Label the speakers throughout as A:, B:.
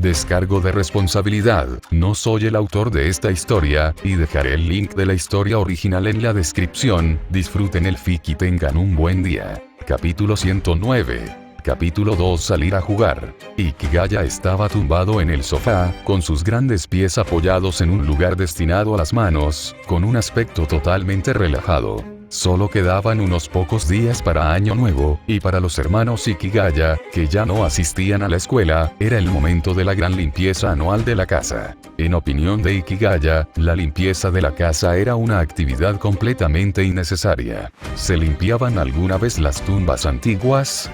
A: Descargo de responsabilidad, no soy el autor de esta historia, y dejaré el link de la historia original en la descripción. Disfruten el fic y tengan un buen día. Capítulo 109. Capítulo 2. Salir a jugar. Ikigaya estaba tumbado en el sofá, con sus grandes pies apoyados en un lugar destinado a las manos, con un aspecto totalmente relajado. Solo quedaban unos pocos días para Año Nuevo, y para los hermanos Ikigaya, que ya no asistían a la escuela, era el momento de la gran limpieza anual de la casa. En opinión de Ikigaya, la limpieza de la casa era una actividad completamente innecesaria. ¿Se limpiaban alguna vez las tumbas antiguas?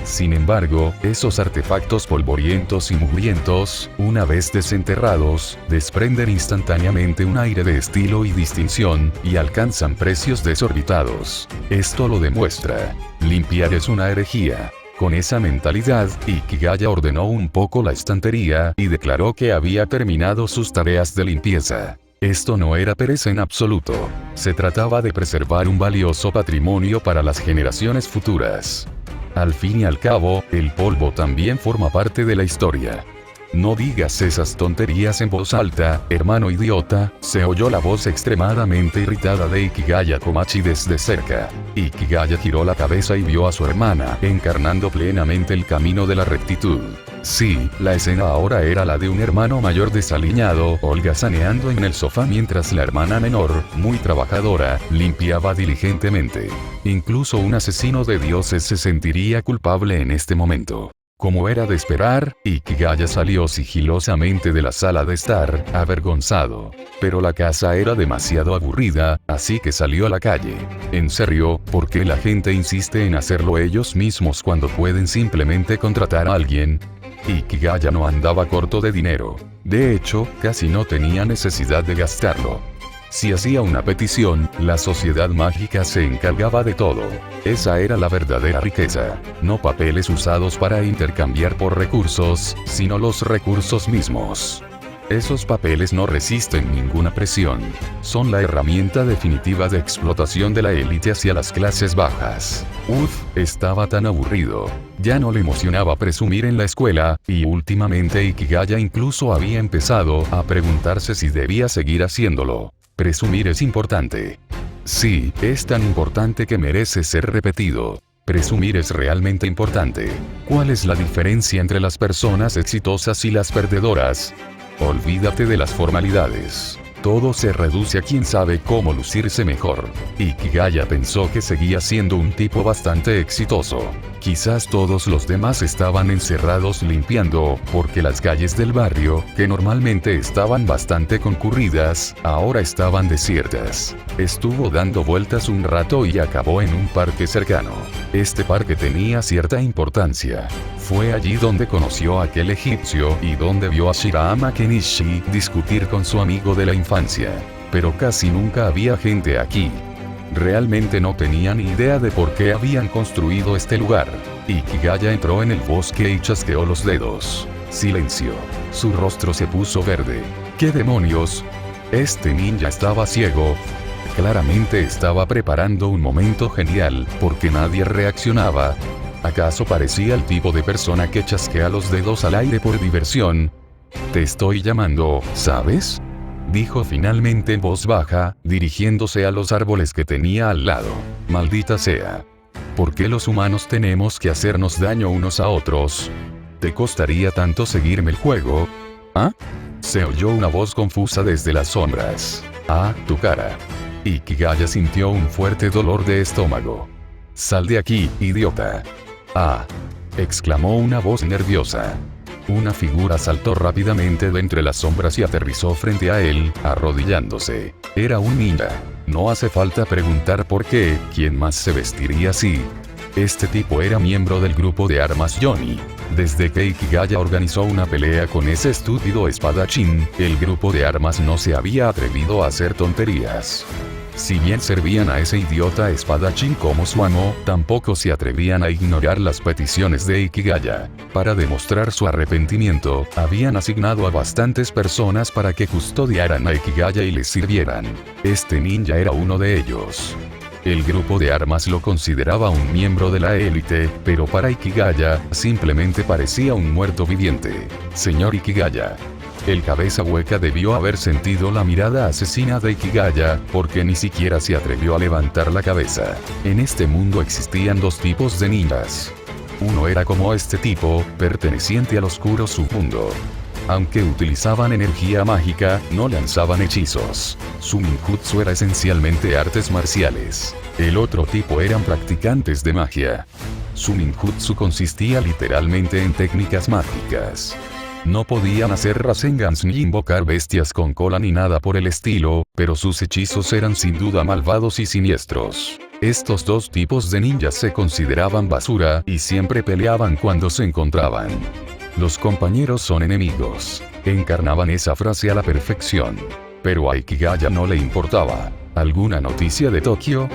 A: Sin embargo, esos artefactos polvorientos y mugrientos, una vez desenterrados, desprenden instantáneamente un aire de estilo y distinción, y alcanzan precios desorbitados. Esto lo demuestra. Limpiar es una herejía. Con esa mentalidad, Ikigaya ordenó un poco la estantería, y declaró que había terminado sus tareas de limpieza. Esto no era pereza en absoluto. Se trataba de preservar un valioso patrimonio para las generaciones futuras. Al fin y al cabo, el polvo también forma parte de la historia. No digas esas tonterías en voz alta, hermano idiota, se oyó la voz extremadamente irritada de Ikigaya Komachi desde cerca. Ikigaya giró la cabeza y vio a su hermana, encarnando plenamente el camino de la rectitud. Sí, la escena ahora era la de un hermano mayor desaliñado, holgazaneando en el sofá mientras la hermana menor, muy trabajadora, limpiaba diligentemente. Incluso un asesino de dioses se sentiría culpable en este momento. Como era de esperar, Ikigaya salió sigilosamente de la sala de estar, avergonzado. Pero la casa era demasiado aburrida, así que salió a la calle. En serio, ¿por qué la gente insiste en hacerlo ellos mismos cuando pueden simplemente contratar a alguien? Ikigaya no andaba corto de dinero. De hecho, casi no tenía necesidad de gastarlo. Si hacía una petición, la sociedad mágica se encargaba de todo. Esa era la verdadera riqueza. No papeles usados para intercambiar por recursos, sino los recursos mismos. Esos papeles no resisten ninguna presión. Son la herramienta definitiva de explotación de la élite hacia las clases bajas. Estaba tan aburrido. Ya no le emocionaba presumir en la escuela, y últimamente Ikigaya incluso había empezado a preguntarse si debía seguir haciéndolo. Presumir es importante. Sí, es tan importante que merece ser repetido. Presumir es realmente importante. ¿Cuál es la diferencia entre las personas exitosas y las perdedoras? Olvídate de las formalidades. Todo se reduce a quien sabe cómo lucirse mejor. Ikigaya pensó que seguía siendo un tipo bastante exitoso. Quizás todos los demás estaban encerrados limpiando, porque las calles del barrio, que normalmente estaban bastante concurridas, ahora estaban desiertas. Estuvo dando vueltas un rato y acabó en un parque cercano. Este parque tenía cierta importancia. Fue allí donde conoció a aquel egipcio y donde vio a Shirahama Kenichi discutir con su amigo de la infancia. Pero casi nunca había gente aquí. Realmente no tenía ni idea de por qué habían construido este lugar. Ikigaya entró en el bosque y chasqueó los dedos. Silencio. Su rostro se puso verde. ¿Qué demonios? Este ninja estaba ciego. Claramente estaba preparando un momento genial, porque nadie reaccionaba. ¿Acaso parecía el tipo de persona que chasquea los dedos al aire por diversión? Te estoy llamando, ¿sabes? Dijo finalmente en voz baja, dirigiéndose a los árboles que tenía al lado. Maldita sea. ¿Por qué los humanos tenemos que hacernos daño unos a otros? ¿Te costaría tanto seguirme el juego? ¿Ah? Se oyó una voz confusa desde las sombras. Ah, tu cara. Ikigaya sintió un fuerte dolor de estómago. Sal de aquí, idiota. Ah. Exclamó una voz nerviosa. Una figura saltó rápidamente de entre las sombras y aterrizó frente a él, arrodillándose. Era un ninja. No hace falta preguntar por qué, ¿quién más se vestiría así? Este tipo era miembro del grupo de armas Johnny. Desde que Ikigaya organizó una pelea con ese estúpido espadachín, el grupo de armas no se había atrevido a hacer tonterías. Si bien servían a ese idiota espadachín como su amo, tampoco se atrevían a ignorar las peticiones de Ikigaya. Para demostrar su arrepentimiento, habían asignado a bastantes personas para que custodiaran a Ikigaya y les sirvieran. Este ninja era uno de ellos. El grupo de armas lo consideraba un miembro de la élite, pero para Ikigaya, simplemente parecía un muerto viviente. Señor Ikigaya. El cabeza hueca debió haber sentido la mirada asesina de Ikigaya, porque ni siquiera se atrevió a levantar la cabeza. En este mundo existían dos tipos de ninjas. Uno era como este tipo, perteneciente al oscuro submundo. Aunque utilizaban energía mágica, no lanzaban hechizos. Su ninjutsu era esencialmente artes marciales. El otro tipo eran practicantes de magia. Su ninjutsu consistía literalmente en técnicas mágicas. No podían hacer rasengans ni invocar bestias con cola ni nada por el estilo, pero sus hechizos eran sin duda malvados y siniestros. Estos dos tipos de ninjas se consideraban basura y siempre peleaban cuando se encontraban. Los compañeros son enemigos. Encarnaban esa frase a la perfección. Pero a Ikigaya no le importaba. ¿Alguna noticia de Tokio?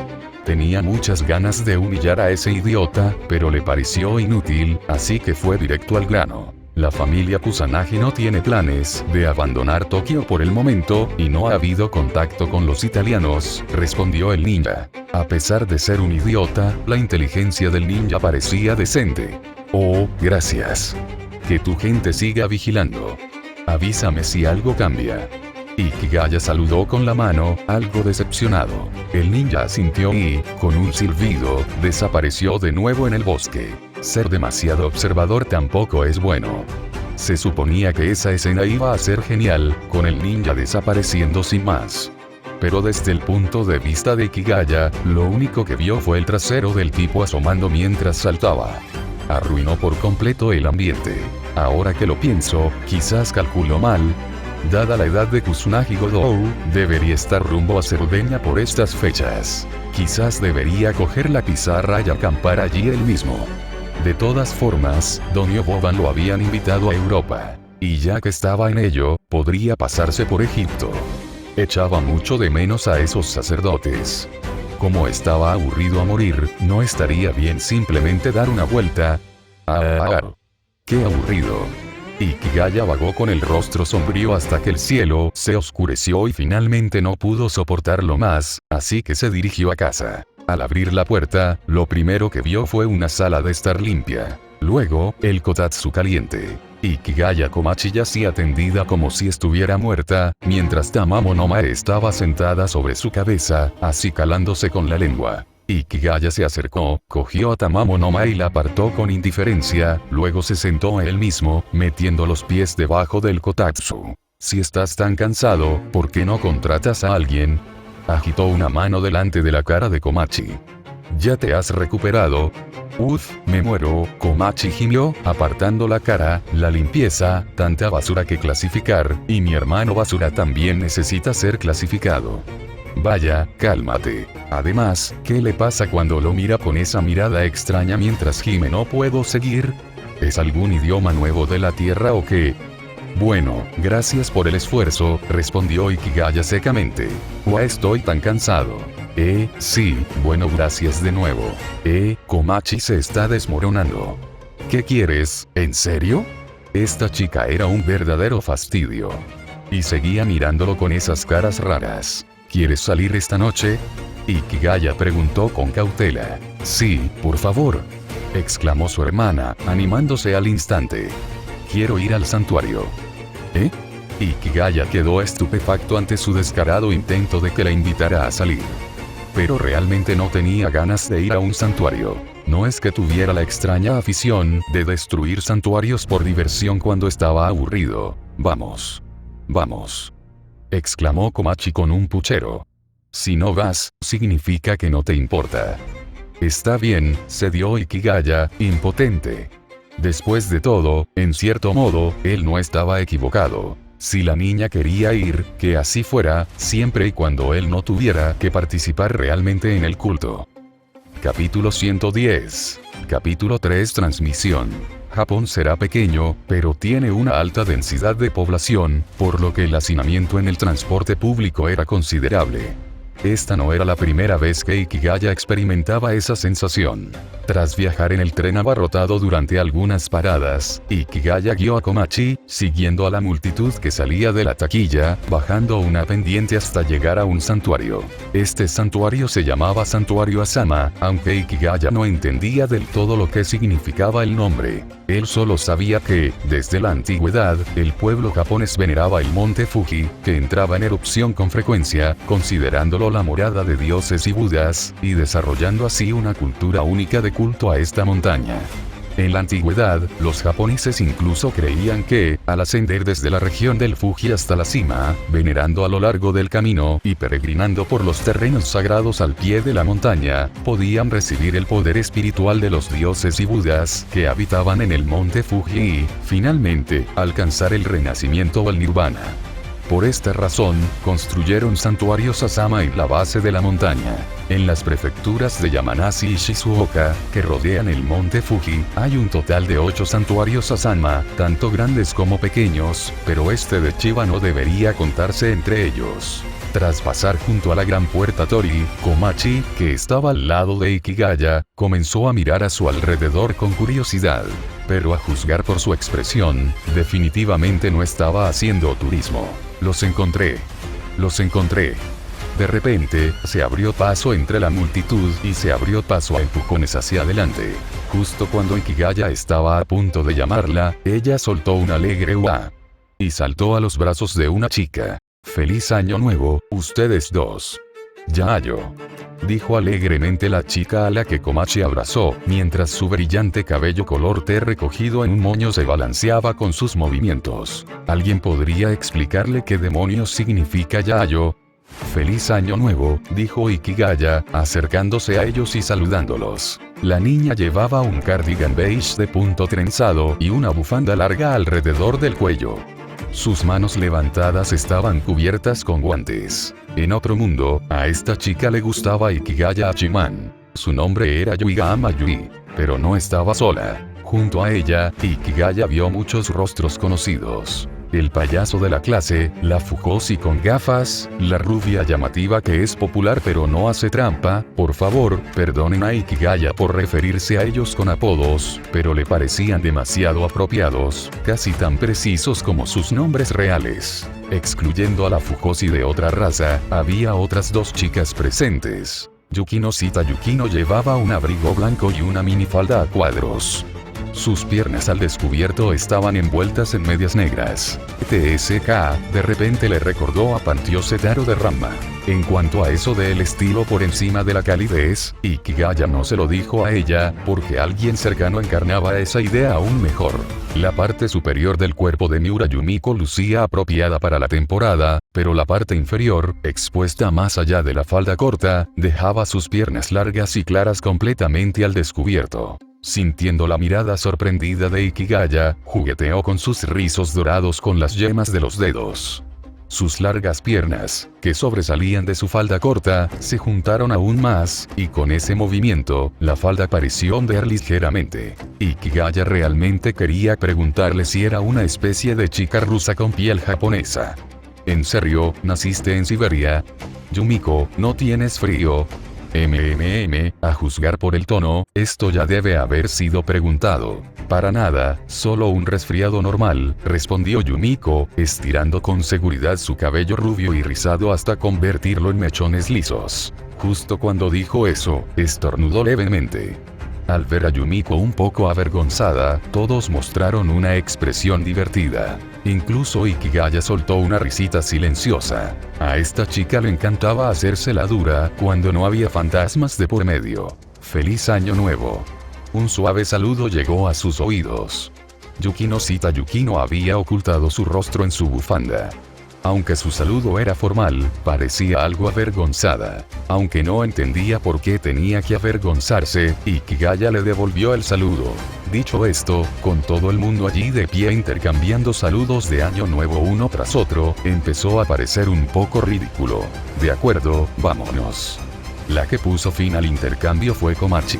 A: Tenía muchas ganas de humillar a ese idiota, pero le pareció inútil, así que fue directo al grano. La familia Kusanagi no tiene planes de abandonar Tokio por el momento, y no ha habido contacto con los italianos, respondió el ninja. A pesar de ser un idiota, la inteligencia del ninja parecía decente. Oh, gracias. Que tu gente siga vigilando. Avísame si algo cambia. Ikigaya saludó con la mano, algo decepcionado. El ninja asintió y, con un silbido, desapareció de nuevo en el bosque. Ser demasiado observador tampoco es bueno. Se suponía que esa escena iba a ser genial, con el ninja desapareciendo sin más. Pero desde el punto de vista de Ikigaya, lo único que vio fue el trasero del tipo asomando mientras saltaba. Arruinó por completo el ambiente. Ahora que lo pienso, quizás calculó mal. Dada la edad de Kusanagi Godou, debería estar rumbo a Cerdeña por estas fechas. Quizás debería coger la pizarra y acampar allí él mismo. De todas formas, Donio Boban lo habían invitado a Europa. Y ya que estaba en ello, podría pasarse por Egipto. Echaba mucho de menos a esos sacerdotes. Como estaba aburrido a morir, no estaría bien simplemente dar una vuelta. ¡Qué aburrido! Ikigaya vagó con el rostro sombrío hasta que el cielo se oscureció y finalmente no pudo soportarlo más, así que se dirigió a casa. Al abrir la puerta, lo primero que vio fue una sala de estar limpia. Luego, el kotatsu caliente. Ikigaya Komachi yacía tendida como si estuviera muerta, mientras Tamamo no Mae estaba sentada sobre su cabeza, acicalándose con la lengua. Ikigaya se acercó, cogió a Tamamo no Mae y la apartó con indiferencia, luego se sentó a él mismo, metiendo los pies debajo del kotatsu. Si estás tan cansado, ¿por qué no contratas a alguien? Agitó una mano delante de la cara de Komachi. ¿Ya te has recuperado? Uf, me muero, Komachi gimió, apartando la cara. La limpieza, tanta basura que clasificar, y mi hermano basura también necesita ser clasificado. Vaya, cálmate. Además, ¿qué le pasa cuando lo mira con esa mirada extraña mientras gime? No puedo seguir. ¿Es algún idioma nuevo de la tierra o qué? Bueno, gracias por el esfuerzo, respondió Ikigaya secamente. Estoy tan cansado. Sí, bueno, gracias de nuevo. Komachi se está desmoronando. ¿Qué quieres? ¿En serio? Esta chica era un verdadero fastidio. Y seguía mirándolo con esas caras raras. ¿Quieres salir esta noche? Ikigaya preguntó con cautela. Sí, por favor, exclamó su hermana, animándose al instante. Quiero ir al santuario. Ikigaya quedó estupefacto ante su descarado intento de que la invitara a salir. Pero realmente no tenía ganas de ir a un santuario. No es que tuviera la extraña afición de destruir santuarios por diversión cuando estaba aburrido. Vamos. Vamos. Exclamó Komachi con un puchero. Si no vas, significa que no te importa. Está bien, cedió Ikigaya, impotente. Después de todo, en cierto modo, él no estaba equivocado. Si la niña quería ir, que así fuera, siempre y cuando él no tuviera que participar realmente en el culto. Capítulo 110. Capítulo 3. Transmisión. Japón será pequeño, pero tiene una alta densidad de población, por lo que el hacinamiento en el transporte público era considerable. Esta no era la primera vez que Ikigaya experimentaba esa sensación. Tras viajar en el tren abarrotado durante algunas paradas, Ikigaya guió a Komachi, siguiendo a la multitud que salía de la taquilla, bajando una pendiente hasta llegar a un santuario. Este santuario se llamaba Santuario Asama, aunque Ikigaya no entendía del todo lo que significaba el nombre. Él solo sabía que, desde la antigüedad, el pueblo japonés veneraba el monte Fuji, que entraba en erupción con frecuencia, considerándolo la morada de dioses y budas, y desarrollando así una cultura única de culto a esta montaña. En la antigüedad, los japoneses incluso creían que, al ascender desde la región del Fuji hasta la cima, venerando a lo largo del camino y peregrinando por los terrenos sagrados al pie de la montaña, podían recibir el poder espiritual de los dioses y budas que habitaban en el monte Fuji y, finalmente, alcanzar el renacimiento o el nirvana. Por esta razón, construyeron santuarios Asama en la base de la montaña. En las prefecturas de Yamanashi y Shizuoka, que rodean el monte Fuji, hay un total de 8 santuarios Asama, tanto grandes como pequeños, pero este de Chiba no debería contarse entre ellos. Tras pasar junto a la gran puerta Tori, Komachi, que estaba al lado de Ikigaya, comenzó a mirar a su alrededor con curiosidad. Pero a juzgar por su expresión, definitivamente no estaba haciendo turismo. Los encontré. De repente, se abrió paso entre la multitud y se abrió paso a empujones hacia adelante. Justo cuando Ikigaya estaba a punto de llamarla, ella soltó un alegre ua y saltó a los brazos de una chica. «Feliz año nuevo, ustedes dos». «Yayo», dijo alegremente la chica a la que Komachi abrazó, mientras su brillante cabello color té recogido en un moño se balanceaba con sus movimientos. ¿Alguien podría explicarle qué demonios significa Yayo? «Feliz año nuevo», dijo Ikigaya, acercándose a ellos y saludándolos. La niña llevaba un cardigan beige de punto trenzado y una bufanda larga alrededor del cuello. Sus manos levantadas estaban cubiertas con guantes. En otro mundo, a esta chica le gustaba Ikigaya Hachiman. Su nombre era Yuigama Yui, pero no estaba sola. Junto a ella, Ikigaya vio muchos rostros conocidos. El payaso de la clase, la fujoshi con gafas, la rubia llamativa que es popular pero no hace trampa. Por favor, perdonen a Ikigaya por referirse a ellos con apodos, pero le parecían demasiado apropiados, casi tan precisos como sus nombres reales. Excluyendo a la fujoshi de otra raza, había otras 2 chicas presentes. Yukino Sita Yukino llevaba un abrigo blanco y una minifalda a cuadros. Sus piernas al descubierto estaban envueltas en medias negras. TSK, de repente le recordó a Pantyose Taro de Ranma. En cuanto a eso del estilo por encima de la calidez, Ikigaya no se lo dijo a ella, porque alguien cercano encarnaba esa idea aún mejor. La parte superior del cuerpo de Miura Yumiko lucía apropiada para la temporada, pero la parte inferior, expuesta más allá de la falda corta, dejaba sus piernas largas y claras completamente al descubierto. Sintiendo la mirada sorprendida de Ikigaya, jugueteó con sus rizos dorados con las yemas de los dedos. Sus largas piernas, que sobresalían de su falda corta, se juntaron aún más, y con ese movimiento, la falda pareció ondear ligeramente. Ikigaya realmente quería preguntarle si era una especie de chica rusa con piel japonesa. ¿En serio, naciste en Siberia? Yumiko, ¿no tienes frío? A juzgar por el tono, esto ya debe haber sido preguntado. Para nada, solo un resfriado normal, respondió Yumiko, estirando con seguridad su cabello rubio y rizado hasta convertirlo en mechones lisos. Justo cuando dijo eso, estornudó levemente. Al ver a Yumiko un poco avergonzada, todos mostraron una expresión divertida. Incluso Ikigaya soltó una risita silenciosa. A esta chica le encantaba hacerse la dura cuando no había fantasmas de por medio. ¡Feliz año nuevo! Un suave saludo llegó a sus oídos. Yukino Sita Yukino había ocultado su rostro en su bufanda. Aunque su saludo era formal, parecía algo avergonzada. Aunque no entendía por qué tenía que avergonzarse, Ikigaya le devolvió el saludo. Dicho esto, con todo el mundo allí de pie intercambiando saludos de año nuevo uno tras otro, empezó a parecer un poco ridículo. De acuerdo, vámonos. La que puso fin al intercambio fue Komachi.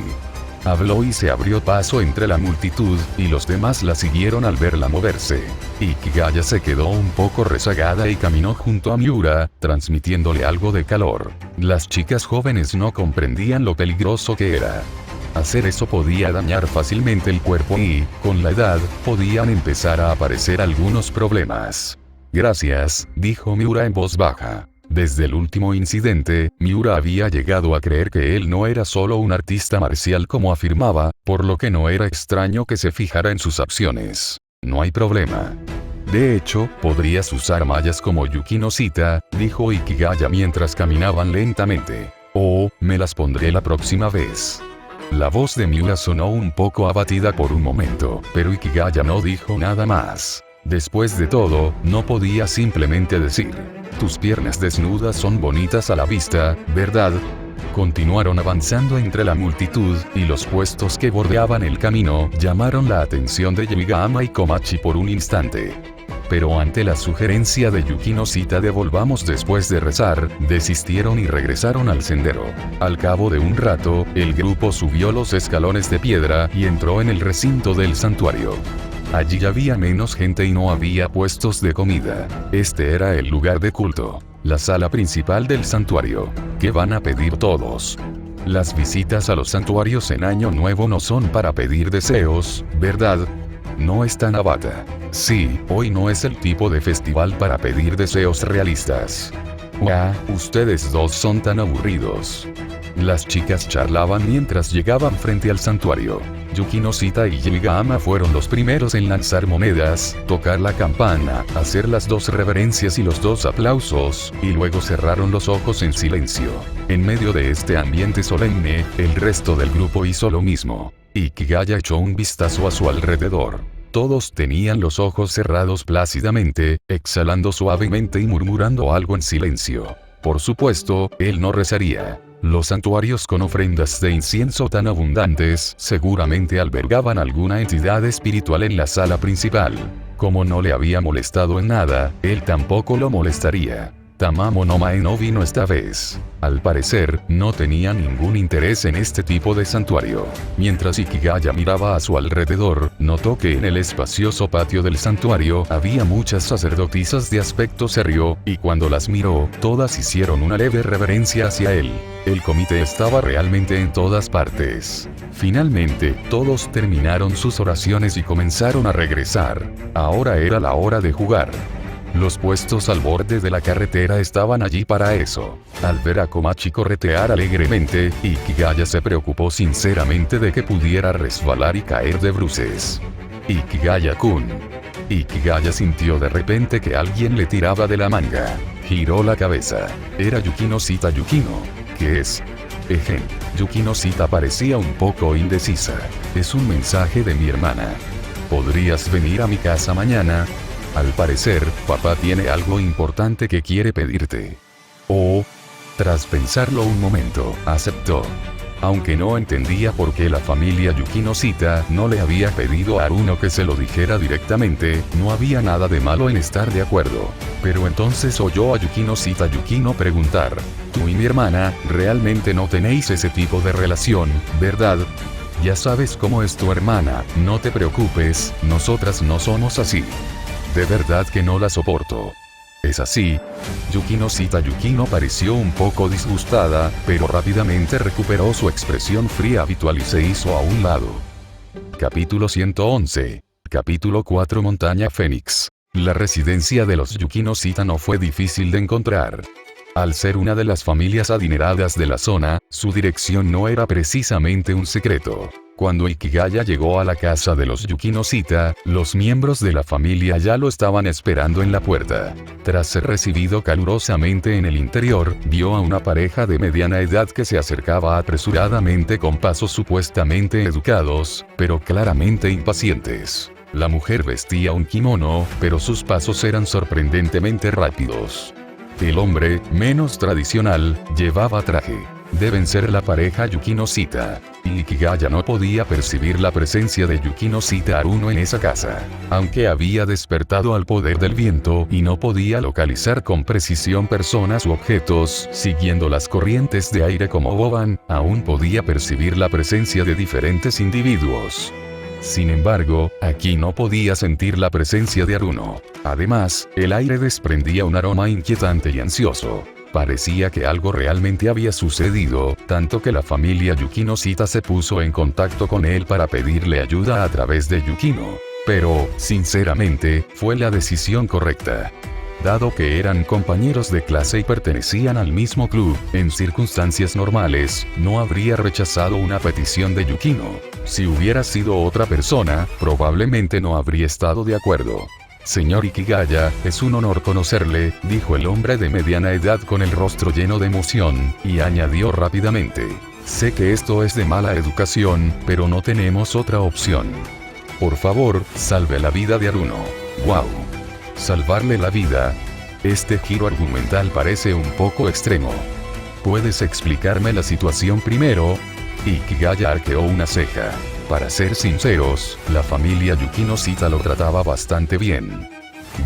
A: Habló y se abrió paso entre la multitud, y los demás la siguieron al verla moverse. Ikigaya se quedó un poco rezagada y caminó junto a Miura, transmitiéndole algo de calor. Las chicas jóvenes no comprendían lo peligroso que era. Hacer eso podía dañar fácilmente el cuerpo y, con la edad, podían empezar a aparecer algunos problemas. Gracias, dijo Miura en voz baja. Desde el último incidente, Miura había llegado a creer que él no era solo un artista marcial como afirmaba, por lo que no era extraño que se fijara en sus acciones. No hay problema. De hecho, podrías usar mallas como Yuki no Sita, dijo Ikigaya mientras caminaban lentamente. Oh, me las pondré la próxima vez. La voz de Miura sonó un poco abatida por un momento, pero Ikigaya no dijo nada más. Después de todo, no podía simplemente decir, tus piernas desnudas son bonitas a la vista, ¿verdad? Continuaron avanzando entre la multitud, y los puestos que bordeaban el camino llamaron la atención de Yamigama y Komachi por un instante. Pero ante la sugerencia de Yuki no Sita de volvamos después de rezar, desistieron y regresaron al sendero. Al cabo de un rato, el grupo subió los escalones de piedra y entró en el recinto del santuario. Allí había menos gente y no había puestos de comida. Este era el lugar de culto, la sala principal del santuario. ¿Qué van a pedir todos? Las visitas a los santuarios en Año Nuevo no son para pedir deseos, ¿verdad? No está Nabata. Sí, hoy no es el tipo de festival para pedir deseos realistas. Ustedes dos son tan aburridos. Las chicas charlaban mientras llegaban frente al santuario. Yuki no Sita y Yamigama fueron los primeros en lanzar monedas, tocar la campana, hacer las dos reverencias y los dos aplausos, y luego cerraron los ojos en silencio. En medio de este ambiente solemne, el resto del grupo hizo lo mismo. Ikigaya echó un vistazo a su alrededor. Todos tenían los ojos cerrados plácidamente, exhalando suavemente y murmurando algo en silencio. Por supuesto, él no rezaría. Los santuarios con ofrendas de incienso tan abundantes seguramente albergaban alguna entidad espiritual en la sala principal. Como no le había molestado en nada, él tampoco lo molestaría. Tamamo no Mae no vino esta vez. Al parecer, no tenía ningún interés en este tipo de santuario. Mientras Ikigaya miraba a su alrededor, notó que en el espacioso patio del santuario había muchas sacerdotisas de aspecto serio, y cuando las miró, todas hicieron una leve reverencia hacia él. El comité estaba realmente en todas partes. Finalmente, todos terminaron sus oraciones y comenzaron a regresar. Ahora era la hora de jugar. Los puestos al borde de la carretera estaban allí para eso. Al ver a Komachi corretear alegremente, Ikigaya se preocupó sinceramente de que pudiera resbalar y caer de bruces. Ikigaya-kun. Ikigaya sintió de repente que alguien le tiraba de la manga. Giró la cabeza. Era Yuki no Sita Yukino. ¿Qué es? Yuki no Sita parecía un poco indecisa. Es un mensaje de mi hermana. ¿Podrías venir a mi casa mañana? Al parecer, papá tiene algo importante que quiere pedirte. Oh. Tras pensarlo un momento, aceptó. Aunque no entendía por qué la familia Yuki no Sita no le había pedido a Haruno que se lo dijera directamente, no había nada de malo en estar de acuerdo. Pero entonces oyó a Yuki no Sita Yukino preguntar, tú y mi hermana, realmente no tenéis ese tipo de relación, ¿verdad? Ya sabes cómo es tu hermana, no te preocupes, nosotras no somos así. De verdad que no la soporto. ¿Es así? Yuki no Sita Yukino pareció un poco disgustada, pero rápidamente recuperó su expresión fría habitual y se hizo a un lado. Capítulo 111. Capítulo 4 Montaña Fénix. La residencia de los Yuki no Sita no fue difícil de encontrar. Al ser una de las familias adineradas de la zona, su dirección no era precisamente un secreto. Cuando Ikigaya llegó a la casa de los Yuki no Sita, los miembros de la familia ya lo estaban esperando en la puerta. Tras ser recibido calurosamente en el interior, vio a una pareja de mediana edad que se acercaba apresuradamente con pasos supuestamente educados, pero claramente impacientes. La mujer vestía un kimono, pero sus pasos eran sorprendentemente rápidos. El hombre, menos tradicional, llevaba traje. Deben ser la pareja Yuki no Sita. Ikigaya no podía percibir la presencia de Yuki no Sita Haruno en esa casa. Aunque había despertado al poder del viento y no podía localizar con precisión personas u objetos, siguiendo las corrientes de aire como Boban, aún podía percibir la presencia de diferentes individuos. Sin embargo, aquí no podía sentir la presencia de Haruno. Además, el aire desprendía un aroma inquietante y ansioso. Parecía que algo realmente había sucedido, tanto que la familia Yukino Sita se puso en contacto con él para pedirle ayuda a través de Yukino. Pero, sinceramente, fue la decisión correcta. Dado que eran compañeros de clase y pertenecían al mismo club, en circunstancias normales, no habría rechazado una petición de Yukino. Si hubiera sido otra persona, probablemente no habría estado de acuerdo. Señor Ikigaya, es un honor conocerle, dijo el hombre de mediana edad con el rostro lleno de emoción, y añadió rápidamente. Sé que esto es de mala educación, pero no tenemos otra opción. Por favor, salve la vida de Haruno. ¡Wow! Salvarle la vida. Este giro argumental parece un poco extremo. ¿Puedes explicarme la situación primero? Ikigaya arqueó una ceja. Para ser sinceros, la familia Yukino Sita lo trataba bastante bien.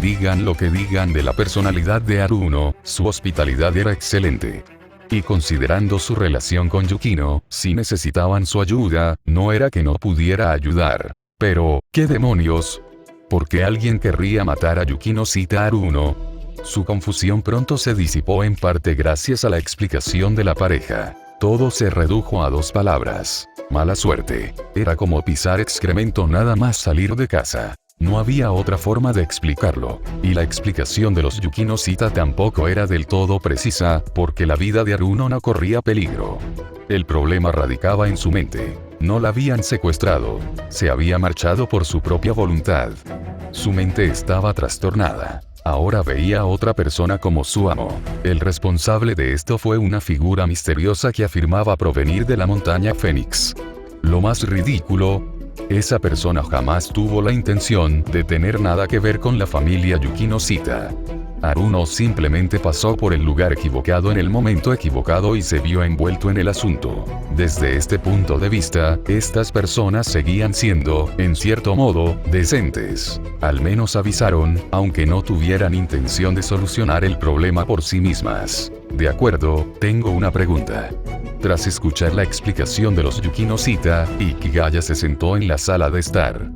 A: Digan lo que digan de la personalidad de Haruno, su hospitalidad era excelente. Y considerando su relación con Yukino, si necesitaban su ayuda, no era que no pudiera ayudar. Pero, ¿qué demonios? ¿Por qué alguien querría matar a Yukino Sita Haruno? Su confusión pronto se disipó en parte gracias a la explicación de la pareja. Todo se redujo a 2 palabras. Mala suerte. Era como pisar excremento nada más salir de casa. No había otra forma de explicarlo. Y la explicación de los Yukino Sita tampoco era del todo precisa, porque la vida de Haruno no corría peligro. El problema radicaba en su mente. No la habían secuestrado. Se había marchado por su propia voluntad. Su mente estaba trastornada. Ahora veía a otra persona como su amo. El responsable de esto fue una figura misteriosa que afirmaba provenir de la montaña Fénix. Lo más ridículo, esa persona jamás tuvo la intención de tener nada que ver con la familia Yukino Sita. Haruno simplemente pasó por el lugar equivocado en el momento equivocado y se vio envuelto en el asunto. Desde este punto de vista, estas personas seguían siendo, en cierto modo, decentes. Al menos avisaron, aunque no tuvieran intención de solucionar el problema por sí mismas. De acuerdo, tengo una pregunta. Tras escuchar la explicación de los Yukino Sita, Ikigaya se sentó en la sala de estar.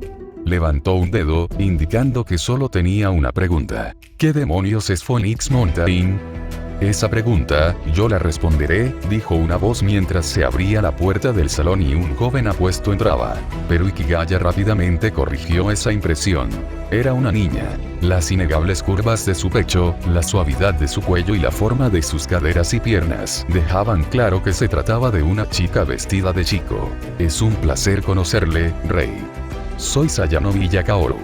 A: Levantó un dedo, indicando que solo tenía una pregunta. ¿Qué demonios es Phoenix Mountain? Esa pregunta, yo la responderé, dijo una voz mientras se abría la puerta del salón y un joven apuesto entraba. Pero Ikigaya rápidamente corrigió esa impresión. Era una niña. Las innegables curvas de su pecho, la suavidad de su cuello y la forma de sus caderas y piernas dejaban claro que se trataba de una chica vestida de chico. Es un placer conocerle, Rei. Soy Sayanomi Yakaoru.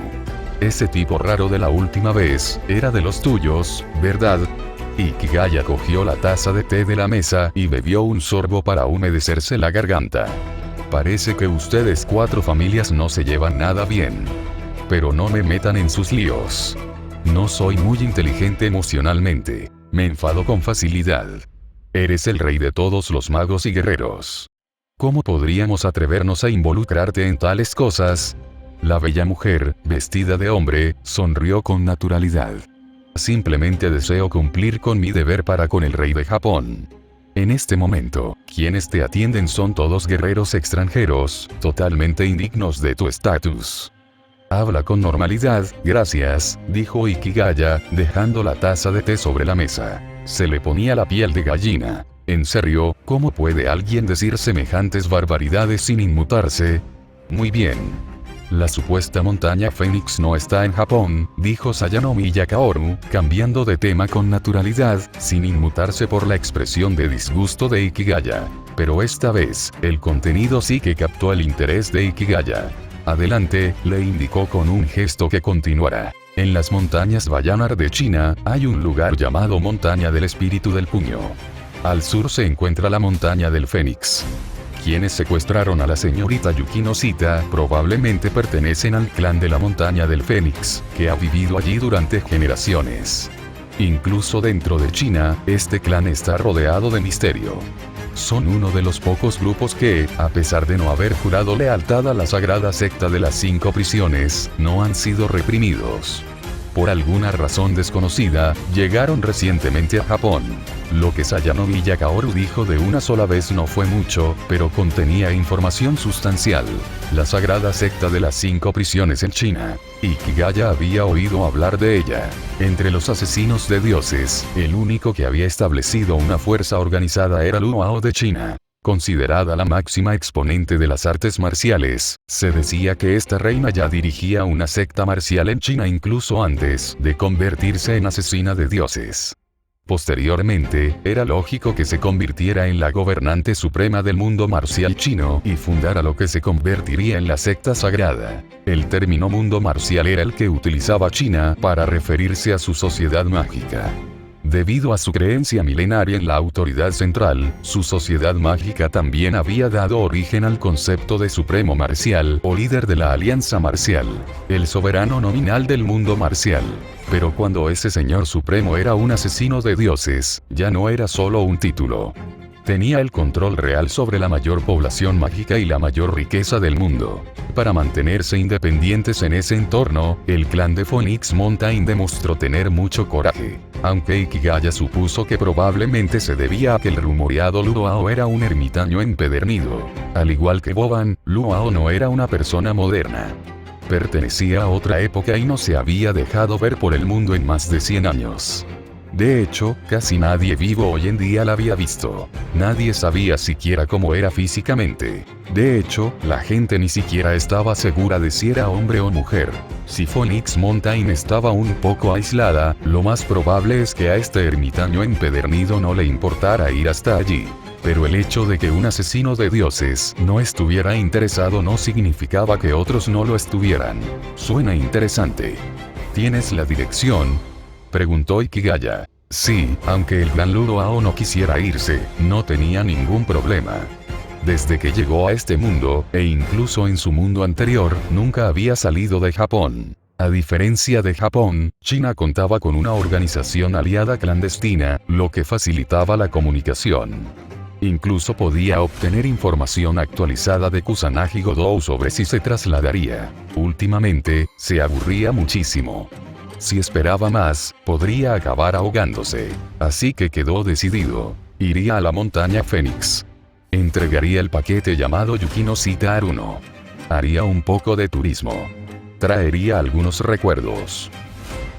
A: Ese tipo raro de la última vez, era de los tuyos, ¿verdad? Ikigaya cogió la taza de té de la mesa y bebió un sorbo para humedecerse la garganta. Parece que ustedes 4 familias no se llevan nada bien. Pero no me metan en sus líos. No soy muy inteligente emocionalmente. Me enfado con facilidad. Eres el rey de todos los magos y guerreros. ¿Cómo podríamos atrevernos a involucrarte en tales cosas? La bella mujer, vestida de hombre, sonrió con naturalidad. Simplemente deseo cumplir con mi deber para con el rey de Japón. En este momento, quienes te atienden son todos guerreros extranjeros, totalmente indignos de tu estatus. Habla con normalidad, gracias, dijo Ikigaya, dejando la taza de té sobre la mesa. Se le ponía la piel de gallina. ¿En serio, cómo puede alguien decir semejantes barbaridades sin inmutarse? Muy bien. La supuesta montaña Fénix no está en Japón, dijo Sayanomi Yakaoru, cambiando de tema con naturalidad, sin inmutarse por la expresión de disgusto de Ikigaya. Pero esta vez, el contenido sí que captó el interés de Ikigaya. Adelante, le indicó con un gesto que continuara. En las montañas Bayanar de China, hay un lugar llamado Montaña del Espíritu del Puño. Al sur se encuentra la Montaña del Fénix. Quienes secuestraron a la señorita Yukino Sita probablemente pertenecen al clan de la Montaña del Fénix, que ha vivido allí durante generaciones. Incluso dentro de China, este clan está rodeado de misterio. Son uno de los pocos grupos que, a pesar de no haber jurado lealtad a la sagrada secta de las 5 prisiones, no han sido reprimidos. Por alguna razón desconocida, llegaron recientemente a Japón. Lo que Sayanomi Kaoru dijo de una sola vez no fue mucho, pero contenía información sustancial. La sagrada secta de las 5 prisiones en China. Ikigaya había oído hablar de ella. Entre los asesinos de dioses, el único que había establecido una fuerza organizada era Luo de China. Considerada la máxima exponente de las artes marciales, se decía que esta reina ya dirigía una secta marcial en China incluso antes de convertirse en asesina de dioses. Posteriormente, era lógico que se convirtiera en la gobernante suprema del mundo marcial chino y fundara lo que se convertiría en la secta sagrada. El término mundo marcial era el que utilizaba China para referirse a su sociedad mágica. Debido a su creencia milenaria en la autoridad central, su sociedad mágica también había dado origen al concepto de supremo marcial o líder de la alianza marcial, el soberano nominal del mundo marcial. Pero cuando ese señor supremo era un asesino de dioses, ya no era solo un título. Tenía el control real sobre la mayor población mágica y la mayor riqueza del mundo. Para mantenerse independientes en ese entorno, el clan de Phoenix Mountain demostró tener mucho coraje. Aunque Ikigaya supuso que probablemente se debía a que el rumoreado Luo era un ermitaño empedernido. Al igual que Boban, Luo no era una persona moderna. Pertenecía a otra época y no se había dejado ver por el mundo en más de 100 años. De hecho, casi nadie vivo hoy en día la había visto. Nadie sabía siquiera cómo era físicamente. De hecho, la gente ni siquiera estaba segura de si era hombre o mujer. Si Phoenix Mountain estaba un poco aislada, lo más probable es que a este ermitaño empedernido no le importara ir hasta allí. Pero el hecho de que un asesino de dioses no estuviera interesado no significaba que otros no lo estuvieran. Suena interesante. ¿Tienes la dirección?, preguntó Ikigaya. Sí, aunque el gran Luo no quisiera irse, no tenía ningún problema. Desde que llegó a este mundo, e incluso en su mundo anterior, nunca había salido de Japón. A diferencia de Japón, China contaba con una organización aliada clandestina, lo que facilitaba la comunicación. Incluso podía obtener información actualizada de Kusanagi Godou sobre si se trasladaría. Últimamente, se aburría muchísimo. Si esperaba más, podría acabar ahogándose. Así que quedó decidido. Iría a la montaña Fénix. Entregaría el paquete llamado Yukino Sita Aruno. Haría un poco de turismo. Traería algunos recuerdos.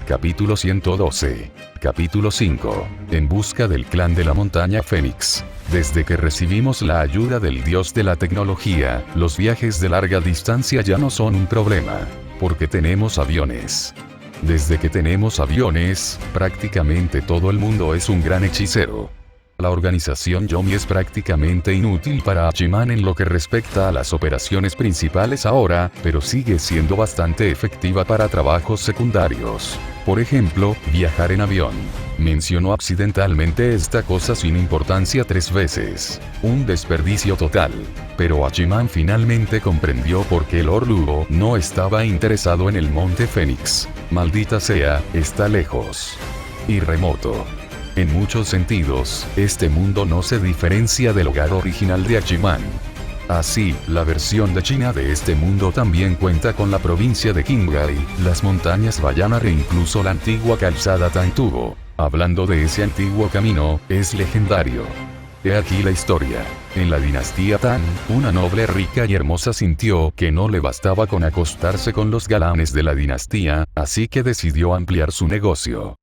A: Capítulo 112. Capítulo 5. En busca del clan de la montaña Fénix. Desde que recibimos la ayuda del dios de la tecnología, los viajes de larga distancia ya no son un problema. Porque tenemos aviones. Desde que tenemos aviones, prácticamente todo el mundo es un gran hechicero. La organización Yomi es prácticamente inútil para Hachiman en lo que respecta a las operaciones principales ahora, pero sigue siendo bastante efectiva para trabajos secundarios. Por ejemplo, viajar en avión. Mencionó accidentalmente esta cosa sin importancia 3 veces. Un desperdicio total. Pero Hachiman finalmente comprendió por qué Lord Luo no estaba interesado en el Monte Fénix. Maldita sea, está lejos. Y remoto. En muchos sentidos, este mundo no se diferencia del hogar original de Hachiman. Así, la versión de China de este mundo también cuenta con la provincia de Qinghai, las montañas Bayanar e incluso la antigua calzada Tangtubo. Hablando de ese antiguo camino, es legendario. He aquí la historia. En la dinastía Tang, una noble rica y hermosa sintió que no le bastaba con acostarse con los galanes de la dinastía, así que decidió ampliar su negocio.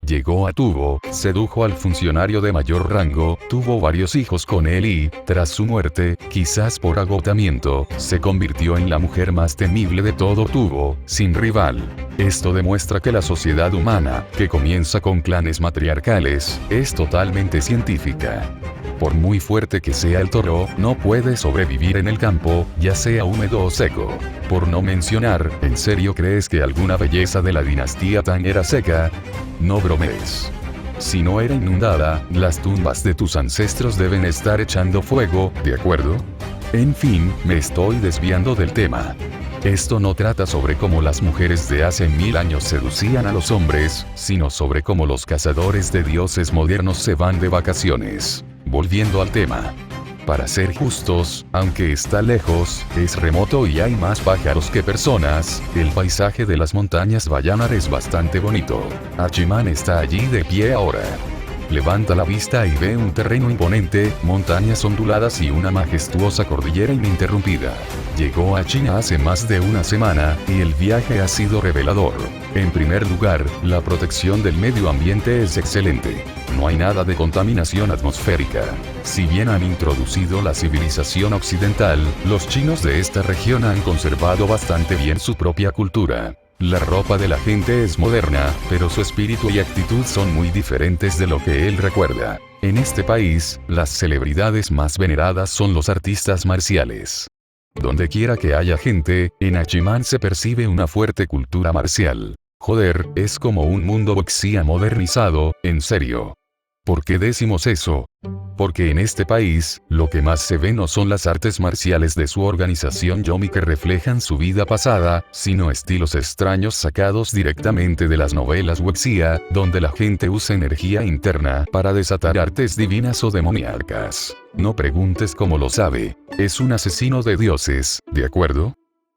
A: Llegó a Tubo, sedujo al funcionario de mayor rango, tuvo varios hijos con él y, tras su muerte, quizás por agotamiento, se convirtió en la mujer más temible de todo Tubo, sin rival. Esto demuestra que la sociedad humana, que comienza con clanes matriarcales, es totalmente científica. Por muy fuerte que sea el toro, no puede sobrevivir en el campo, ya sea húmedo o seco. Por no mencionar, ¿en serio crees que alguna belleza de la dinastía Tang era seca? No bromees. Si no era inundada, las tumbas de tus ancestros deben estar echando fuego, ¿de acuerdo? En fin, me estoy desviando del tema. Esto no trata sobre cómo las mujeres de hace 1000 años seducían a los hombres, sino sobre cómo los cazadores de dioses modernos se van de vacaciones. Volviendo al tema. Para ser justos, aunque está lejos, es remoto y hay más pájaros que personas, el paisaje de las montañas Bayanar es bastante bonito. Hachiman está allí de pie ahora. Levanta la vista y ve un terreno imponente, montañas onduladas y una majestuosa cordillera ininterrumpida. Llegó a China hace más de una semana, y el viaje ha sido revelador. En primer lugar, la protección del medio ambiente es excelente. No hay nada de contaminación atmosférica. Si bien han introducido la civilización occidental, los chinos de esta región han conservado bastante bien su propia cultura. La ropa de la gente es moderna, pero su espíritu y actitud son muy diferentes de lo que él recuerda. En este país, las celebridades más veneradas son los artistas marciales. Donde quiera que haya gente, en Hachiman se percibe una fuerte cultura marcial. Joder, es como un mundo wuxia modernizado, en serio. ¿Por qué decimos eso? Porque en este país, lo que más se ve no son las artes marciales de su organización Yomi que reflejan su vida pasada, sino estilos extraños sacados directamente de las novelas wuxia, donde la gente usa energía interna para desatar artes divinas o demoníacas. No preguntes cómo lo sabe. Es un asesino de dioses, ¿de acuerdo?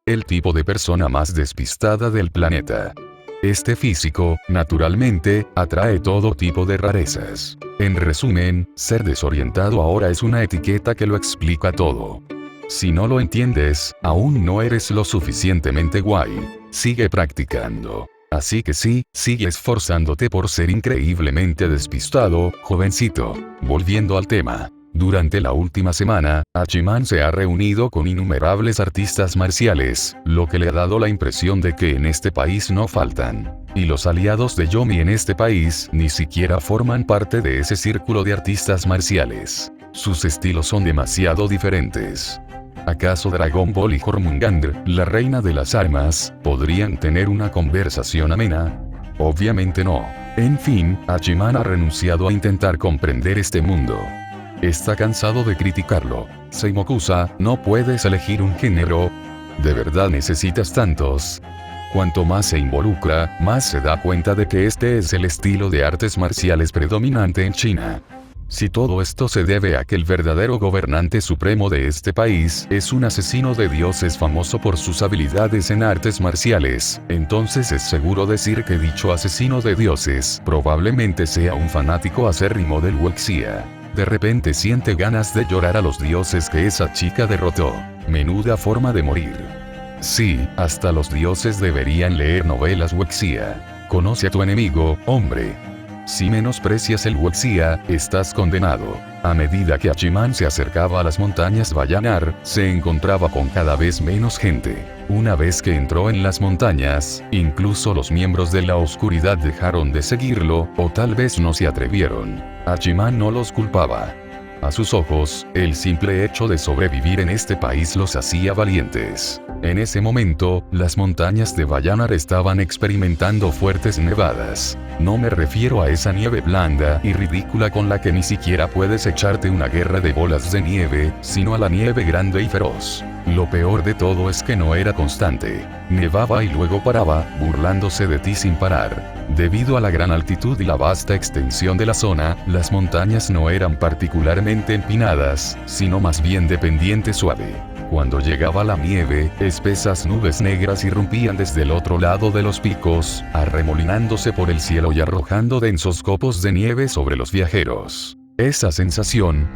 A: El tipo de persona más despistada del planeta. Este físico, naturalmente, atrae todo tipo de rarezas. En resumen, ser desorientado ahora es una etiqueta que lo explica todo. Si no lo entiendes, aún no eres lo suficientemente guay. Sigue practicando. Así que sí, sigue esforzándote por ser increíblemente despistado, jovencito. Volviendo al tema. Durante la última semana, Hachiman se ha reunido con innumerables artistas marciales, lo que le ha dado la impresión de que en este país no faltan. Y los aliados de Yomi en este país ni siquiera forman parte de ese círculo de artistas marciales. Sus estilos son demasiado diferentes. ¿Acaso Dragon Ball y Jormungandr, la reina de las armas, podrían tener una conversación amena? Obviamente no. En fin, Hachiman ha renunciado a intentar comprender este mundo. Está cansado de criticarlo. Seimokusa, ¿no puedes elegir un género? ¿De verdad necesitas tantos? Cuanto más se involucra, más se da cuenta de que este es el estilo de artes marciales predominante en China. Si todo esto se debe a que el verdadero gobernante supremo de este país es un asesino de dioses famoso por sus habilidades en artes marciales, entonces es seguro decir que dicho asesino de dioses probablemente sea un fanático acérrimo del wuxia. De repente siente ganas de llorar a los dioses que esa chica derrotó. Menuda forma de morir. Sí, hasta los dioses deberían leer novelas wuxia. Conoce a tu enemigo, hombre. Si menosprecias el wuxia, estás condenado. A medida que Hachiman se acercaba a las montañas Vallanar, se encontraba con cada vez menos gente. Una vez que entró en las montañas, incluso los miembros de la oscuridad dejaron de seguirlo, o tal vez no se atrevieron. Hachiman no los culpaba. A sus ojos, el simple hecho de sobrevivir en este país los hacía valientes. En ese momento, las montañas de Vallanar estaban experimentando fuertes nevadas. No me refiero a esa nieve blanda y ridícula con la que ni siquiera puedes echarte una guerra de bolas de nieve, sino a la nieve grande y feroz. Lo peor de todo es que no era constante. Nevaba y luego paraba, burlándose de ti sin parar. Debido a la gran altitud y la vasta extensión de la zona, las montañas no eran particularmente empinadas, sino más bien de pendiente suave. Cuando llegaba la nieve, espesas nubes negras irrumpían desde el otro lado de los picos, arremolinándose por el cielo y arrojando densos copos de nieve sobre los viajeros. Esa sensación,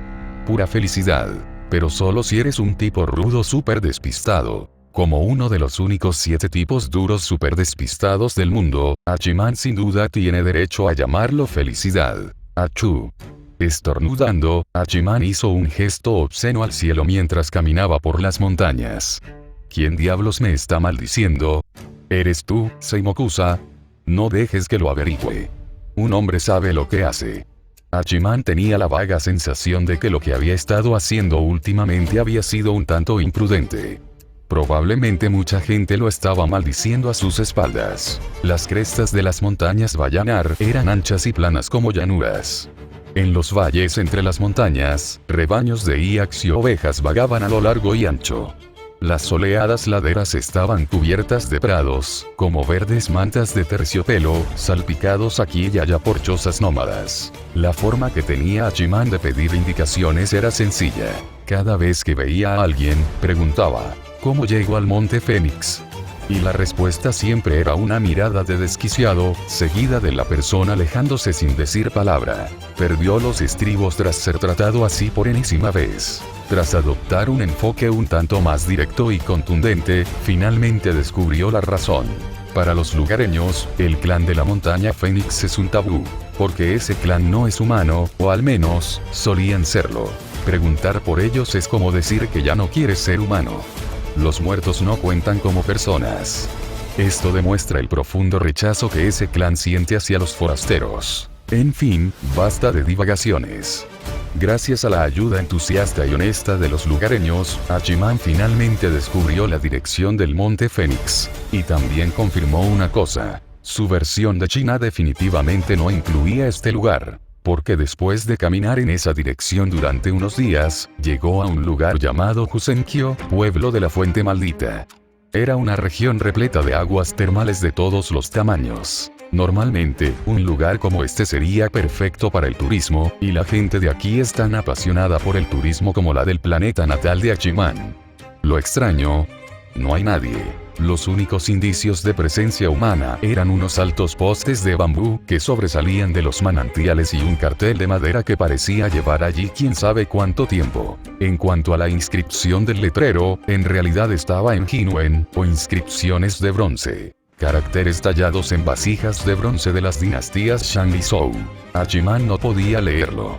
A: pura felicidad. Pero solo si eres un tipo rudo súper despistado. Como uno de los únicos 7 tipos duros súper despistados del mundo, Hachiman sin duda tiene derecho a llamarlo felicidad. Achú. Estornudando, Hachiman hizo un gesto obsceno al cielo mientras caminaba por las montañas. ¿Quién diablos me está maldiciendo? ¿Eres tú, Seimokusa? No dejes que lo averigüe. Un hombre sabe lo que hace. Hachiman tenía la vaga sensación de que lo que había estado haciendo últimamente había sido un tanto imprudente. Probablemente mucha gente lo estaba maldiciendo a sus espaldas. Las crestas de las montañas Vallanar eran anchas y planas como llanuras. En los valles entre las montañas, rebaños de iax y ovejas vagaban a lo largo y ancho. Las soleadas laderas estaban cubiertas de prados, como verdes mantas de terciopelo, salpicados aquí y allá por chozas nómadas. La forma que tenía Hachiman de pedir indicaciones era sencilla. Cada vez que veía a alguien, preguntaba, ¿cómo llego al Monte Fénix? Y la respuesta siempre era una mirada de desquiciado, seguida de la persona alejándose sin decir palabra. Perdió los estribos tras ser tratado así por enésima vez. Tras adoptar un enfoque un tanto más directo y contundente, finalmente descubrió la razón. Para los lugareños, el clan de la montaña Fénix es un tabú, porque ese clan no es humano, o al menos, solían serlo. Preguntar por ellos es como decir que ya no quieres ser humano. Los muertos no cuentan como personas. Esto demuestra el profundo rechazo que ese clan siente hacia los forasteros. En fin, basta de divagaciones. Gracias a la ayuda entusiasta y honesta de los lugareños, Hachiman finalmente descubrió la dirección del monte Fénix. Y también confirmó una cosa. Su versión de China definitivamente no incluía este lugar. Porque después de caminar en esa dirección durante unos días, llegó a un lugar llamado Husenkyo, pueblo de la fuente maldita. Era una región repleta de aguas termales de todos los tamaños. Normalmente, un lugar como este sería perfecto para el turismo, y la gente de aquí es tan apasionada por el turismo como la del planeta natal de Hachiman. Lo extraño, no hay nadie. Los únicos indicios de presencia humana eran unos altos postes de bambú que sobresalían de los manantiales y un cartel de madera que parecía llevar allí quién sabe cuánto tiempo. En cuanto a la inscripción del letrero, en realidad estaba en Hinuen, o inscripciones de bronce. Caracteres tallados en vasijas de bronce de las dinastías Shang y Zhou. Hachiman no podía leerlo.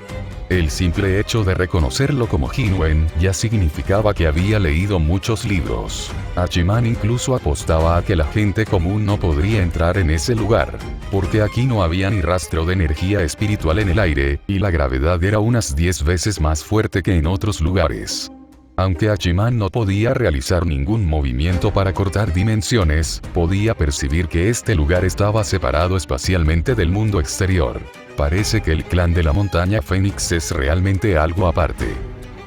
A: El simple hecho de reconocerlo como Hinuen ya significaba que había leído muchos libros. Hachiman incluso apostaba a que la gente común no podría entrar en ese lugar, porque aquí no había ni rastro de energía espiritual en el aire, y la gravedad era unas 10 veces más fuerte que en otros lugares. Aunque Hachiman no podía realizar ningún movimiento para cortar dimensiones, podía percibir que este lugar estaba separado espacialmente del mundo exterior. Parece que el clan de la montaña Fénix es realmente algo aparte.